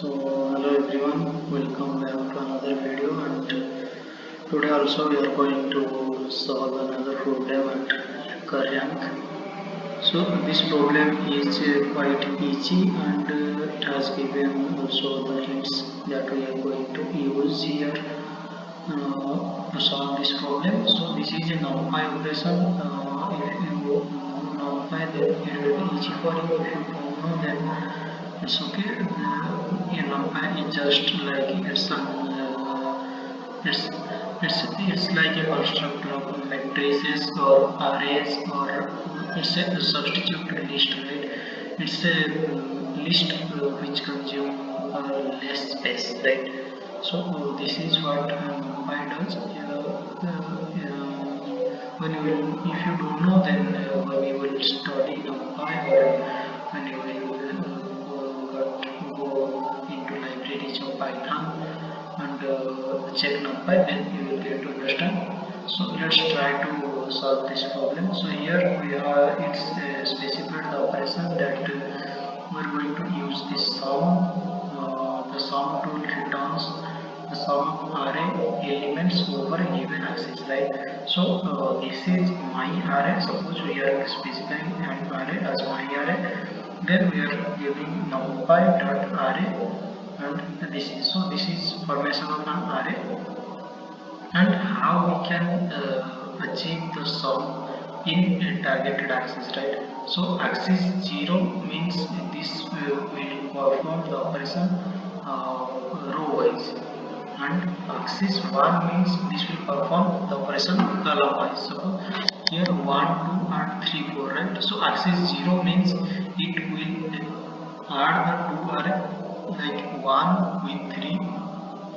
So hello everyone, welcome back to another video, and today also we are going to solve another problem at HackerRank. So this problem is quite easy, and it has given also the hints that we are going to use here to solve this problem. So this is a numpy operation. If you know numpy, then it will be easy for you. If you don't know, then it's okay. A numpy is just like it's like a constructor of matrices or arrays, or it's a substitute list, right? It's a list which consume less space, right? So this is what numpy does. When you will, if you don't know, then when you will study numpy, or when you will go into libraries of Python and check numpy, then you will get to understand. So let's try to solve this problem. So here we are, it's specified the operation that we're going to use this sum. The sum tool returns the sum array elements over a given axis, right? So this is my array. Suppose we are specifying an array as my array, then we are giving numpy dot array, and this is formation of an array, and how we can achieve the sum in a targeted axis, right? So axis 0 means this will perform the operation row wise, and axis 1 means this will perform the operation column wise. So here 1, 2 and 3, 4, right? So axis 0 means it will add the two array, like 1 with 3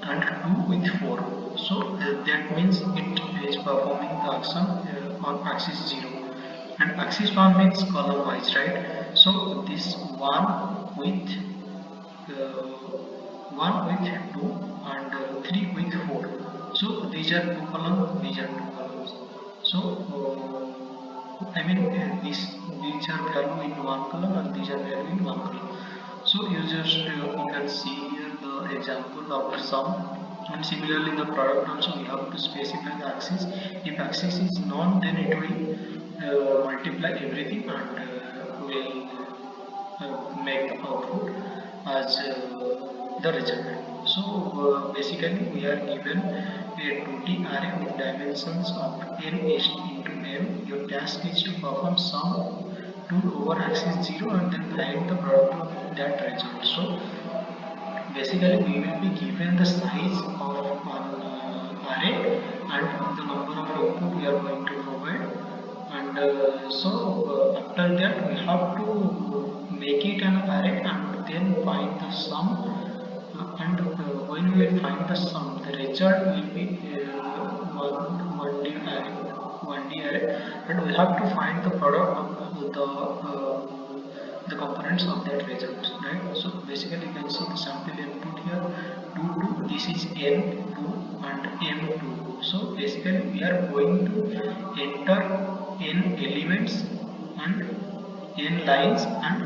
and 2 with 4. So that means it is performing the action on axis 0, and axis 1 means column wise, right? So this 1 with 1 with 2 and 3 with 4. So these are two columns, these are two columns. So I mean these are value in one column and these are value in one column. So you just you can see here the example of sum, and similarly the product also we have to specify the axis. If axis is known, then it will multiply everything, and will make the output as the result. So basically we are given a 2D array with dimensions of n into m. Your task is to perform sum 2 over axis 0 and then find the product of that result. So basically we will be given the size of one array and the number of output we are going to provide, and after that we have to make it an array and then find the sum, and when we will find the sum, the result will be one D array, and we have to find the product of the components of that result, right? So basically you can see the sample input here 2 2, this is n2 and m2. So basically we are going to enter n elements and n lines and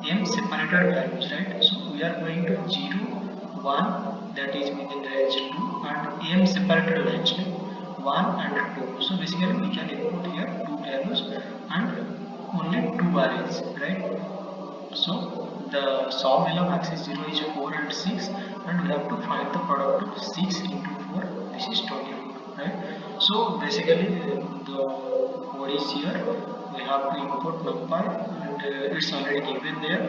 m separated values, right? So we are going to 0 1, that is within range 2, and m separated lines, like 1 and 2. So basically we can input here two values and only two arrays, right? So the sum of axis 0 is 4 and 6, and we have to find the product of 6 into 4, this is 24, right? So basically the code is here. We have to input numpy, and it's already given there.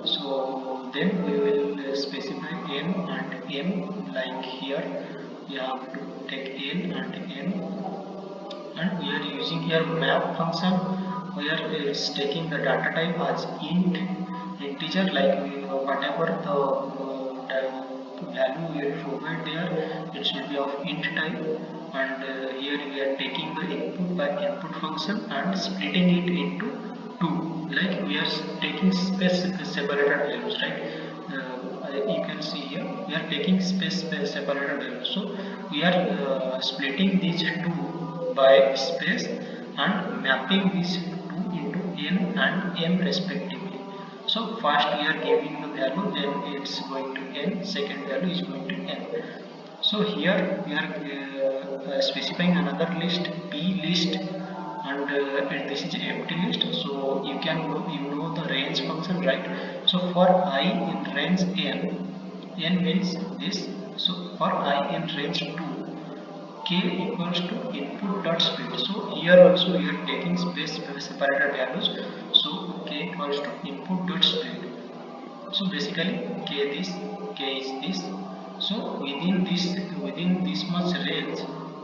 So then we will specify n and m, like here we have to take n and m, and we are using here map function. We are taking the data type as integer, like whatever the value we will provide there, it should be of int type, and here we are taking the input by input function and splitting it into two, like we are taking space separated values, right? You can see here we are taking space separated values, so we are splitting these two by space and mapping these two into n and m respectively. So first we are giving the value, then it's going to n, second value is going to n. So here we are specifying another list, p list, and this is empty list. So you know the range function, right? So for I in range n means this. So for I in range 2, k equals to input dot speed. So here also we are taking space separated values. So k equals to input dot speed. So basically k is this. So within this much range,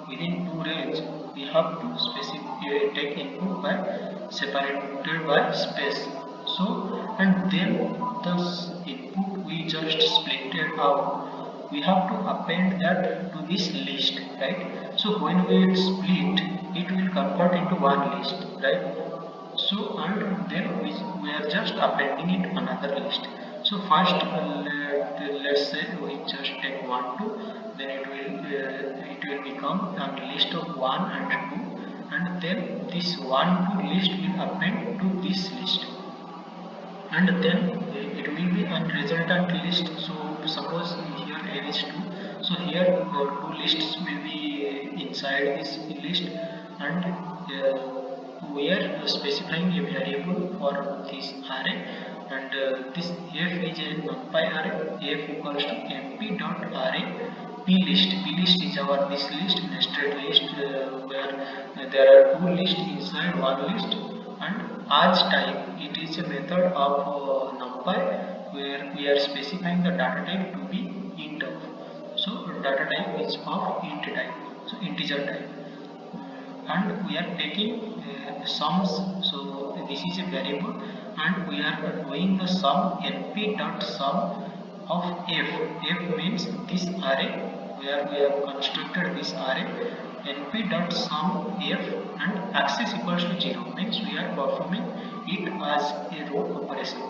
within 2 range, we have to take input by separated by space. So and then the input we just split it out, we have to append that to this list, right? So when we will split, it will convert into one list, right? So and then we are just appending it another list. So first let's say we just take 1 2, then it will become a list of 1 and 2, and then this 1 2 list will append to this list, and then it will be a resultant list. So suppose here n is 2, so here 2 lists will be inside this list, and we are specifying a variable for this array, and this f is a numpy array. F equals to mp dot array p list. P list is our this list, nested list, where there are 2 lists inside one list, and as type it is a method of numpy where we are specifying the data type to be int of. So data type is of int type, so integer type, and we are taking sums. So this is a variable, and we are doing the sum np dot sum of f. F means this array where we have constructed this array, np dot sum f, and axis equals to 0 means we are performing it as a row operation.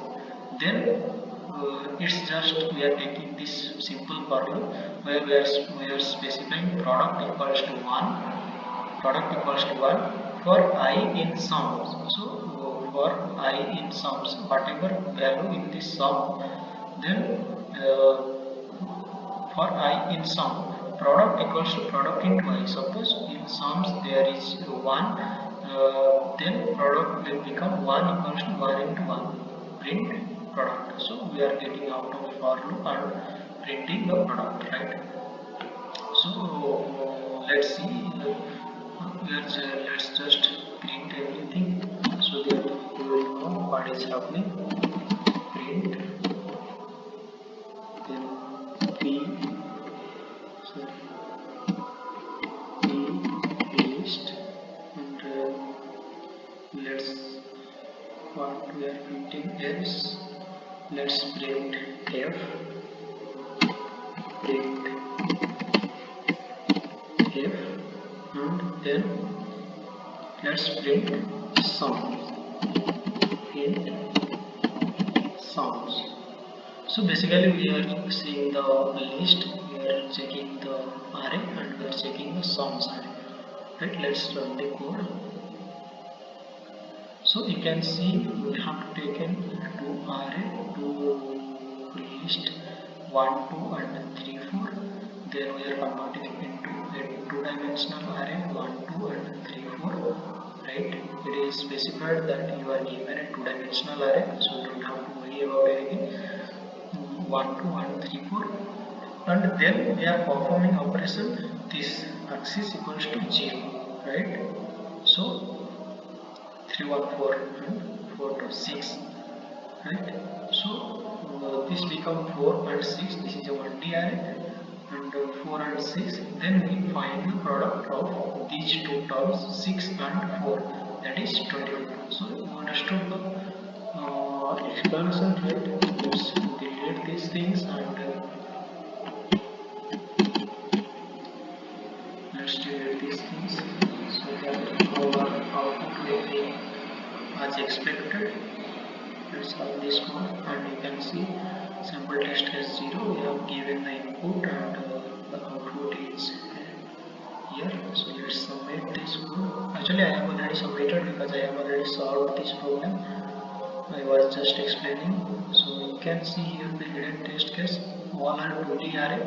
Then it's just we are taking this simple for loop where we are specifying product equals to 1 for I in sums. So for I in sums, whatever value in this sum, then for I in sum, product equals to product into I. Suppose in sums there is 1, then product will become 1 equals to 1 into 1, print product. So we are getting out of for loop and printing the product, right? So let's see, let's just print everything so that you will know what is happening. Print, then p, sorry, p list, and let's what we are printing is, let's print f, print f, and then let's print sum, print sums. So basically we are seeing the list, we are checking the array, and we are checking the sums array, right? Let's run the code. So you can see we have taken 2 array, 2 list 1 2 and 3 4, then we are converting it into a 2-dimensional array 1 2 and 3 4, right? It is specified that you are given a 2-dimensional array, so you don't have to worry about anything. 1 2 and 3 4, and then we are performing operation this axis equals to 0, right? So 3 1 4 and 4 to 6, right? So this become 4 and 6, this is a 1D array, and 4 and 6, then we find the product of these two terms 6 and 4, that is 21. So you understood the explanation, right? Let's delete these things, and let's delete these things so that our output will be as expected. Let's run this code, and you can see sample test has 0. We have given the input, and the output is here. So let's submit this code. Actually I have already submitted because I have already solved this problem. I was just explaining. So you can see here the hidden test case, all are 2D array,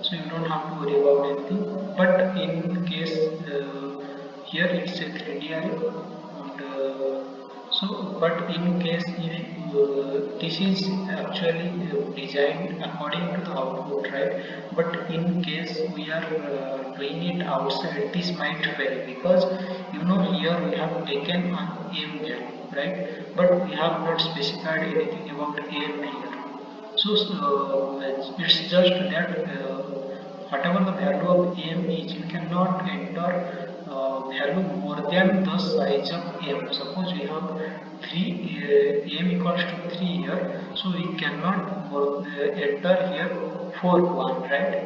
so you don't have to worry about anything. But in case here it's a 3D array, and but in case if this is actually designed according to the output, right? But in case we are doing it outside, this might fail because here we have taken an m value, right? But we have not specified anything about m here. It's just that whatever the value of m is, you cannot enter value more than the size of m. Suppose we have 3 m equals to 3 here, so we cannot enter here 4 1, right?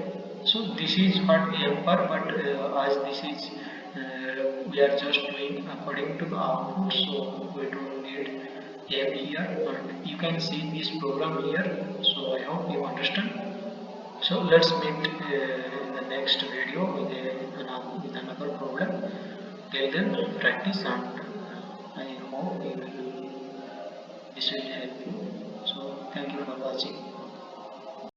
So this is what m per, but as this is we are just doing according to the output, so we don't need m here, and you can see this program here. So I hope you understand. So let's meet in the next video with another problem. Till then, practice, and I hope this will help you. So thank you for watching.